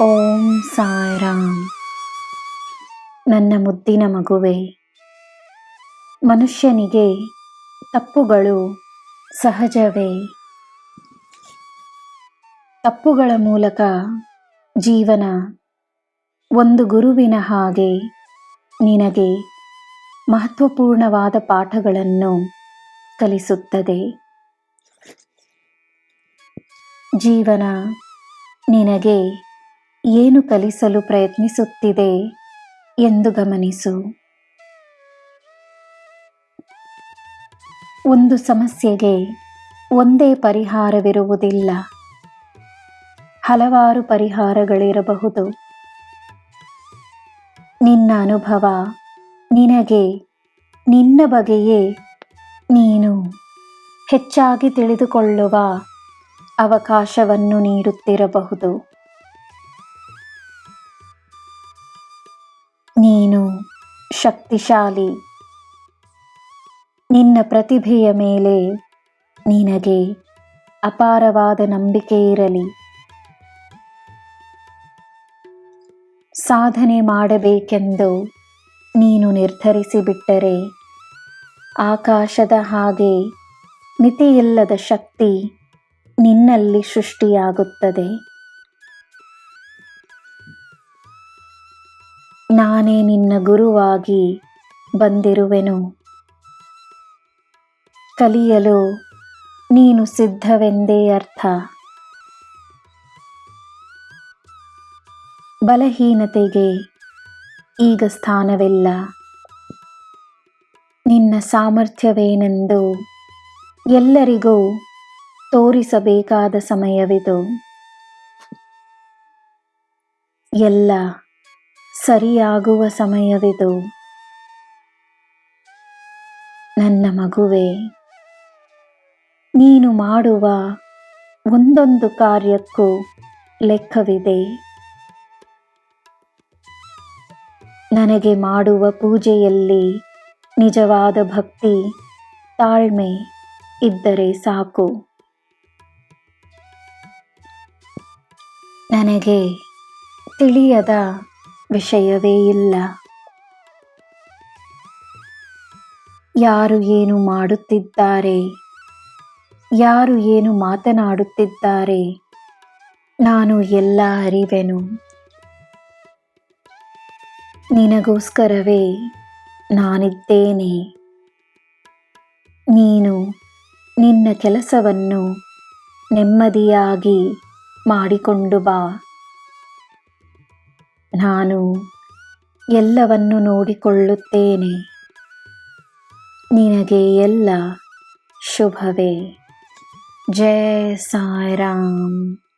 ಓಂ ಸಾಯಿರಾಮ್. ನನ್ನ ಮುದ್ದಿನ ಮಗುವೆ, ಮನುಷ್ಯನಿಗೆ ತಪ್ಪುಗಳು ಸಹಜವೇ. ತಪ್ಪುಗಳ ಮೂಲಕ ಜೀವನ ಒಂದು ಗುರುವಿನ ಹಾಗೆ ನಿನಗೆ ಮಹತ್ವಪೂರ್ಣವಾದ ಪಾಠಗಳನ್ನು ಕಲಿಸುತ್ತದೆ. ಜೀವನ ನಿನಗೆ ಏನು ಕಲಿಸಲು ಪ್ರಯತ್ನಿಸುತ್ತಿದೆ ಎಂದು ಗಮನಿಸು. ಒಂದು ಸಮಸ್ಯೆಗೆ ಒಂದೇ ಪರಿಹಾರವಿರುವುದಿಲ್ಲ, ಹಲವಾರು ಪರಿಹಾರಗಳಿರಬಹುದು. ನಿನ್ನ ಅನುಭವ ನಿನಗೆ ನಿನ್ನ ಬಗೆಯೇ ನೀನು ಹೆಚ್ಚಾಗಿ ತಿಳಿದುಕೊಳ್ಳುವ ಅವಕಾಶವನ್ನು ನೀಡುತ್ತಿರಬಹುದು. ನೀನು ಶಕ್ತಿಶಾಲಿ. ನಿನ್ನ ಪ್ರತಿಭೆಯ ಮೇಲೆ ನಿನಗೆ ಅಪಾರವಾದ ನಂಬಿಕೆ ಇರಲಿ. ಸಾಧನೆ ಮಾಡಬೇಕೆಂದು ನೀನು ನಿರ್ಧರಿಸಿಬಿಟ್ಟರೆ ಆಕಾಶದ ಹಾಗೆ ಮಿತಿಯಿಲ್ಲದ ಶಕ್ತಿ ನಿನ್ನಲ್ಲಿ ಸೃಷ್ಟಿಯಾಗುತ್ತದೆ. ನಾನೇ ನಿನ್ನ ಗುರುವಾಗಿ ಬಂದಿರುವೆನು. ಕಲಿಯಲು ನೀನು ಸಿದ್ಧವೆಂದೇ ಅರ್ಥ. ಬಲಹೀನತೆಗೆ ಈಗ ಸ್ಥಾನವಿಲ್ಲ. ನಿನ್ನ ಸಾಮರ್ಥ್ಯವೇನೆಂದು ಎಲ್ಲರಿಗೂ ತೋರಿಸಬೇಕಾದ ಸಮಯವಿದು. ಎಲ್ಲ ಸರಿಯಾಗುವ ಸಮಯವಿದು. ನನ್ನ ಮಗುವೆ, ನೀನು ಮಾಡುವ ಒಂದೊಂದು ಕಾರ್ಯಕ್ಕೂ ಲೆಕ್ಕವಿದೆ. ನನಗೆ ಮಾಡುವ ಪೂಜೆಯಲ್ಲಿ ನಿಜವಾದ ಭಕ್ತಿ, ತಾಳ್ಮೆ ಇದ್ದರೆ ಸಾಕು. ನನಗೆ ತಿಳಿಯದ ವಿಷಯವೇ ಇಲ್ಲ. ಯಾರು ಏನು ಮಾಡುತ್ತಿದ್ದಾರೆ, ಯಾರು ಏನು ಮಾತನಾಡುತ್ತಿದ್ದಾರೆ, ನಾನು ಎಲ್ಲ ಅರಿವೆನು. ನಿನಗೋಸ್ಕರವೇ ನಾನಿದ್ದೇನೆ. ನೀನು ನಿನ್ನ ಕೆಲಸವನ್ನು ನೆಮ್ಮದಿಯಾಗಿ ಮಾಡಿಕೊಂಡು ಬಾ. ನಾನು ಎಲ್ಲವನ್ನು ನೋಡಿಕೊಳ್ಳುತ್ತೇನೆ. ನಿನಗೆ ಎಲ್ಲ ಶುಭವೇ. ಜೈ ಸಾಯಿರಾಮ್.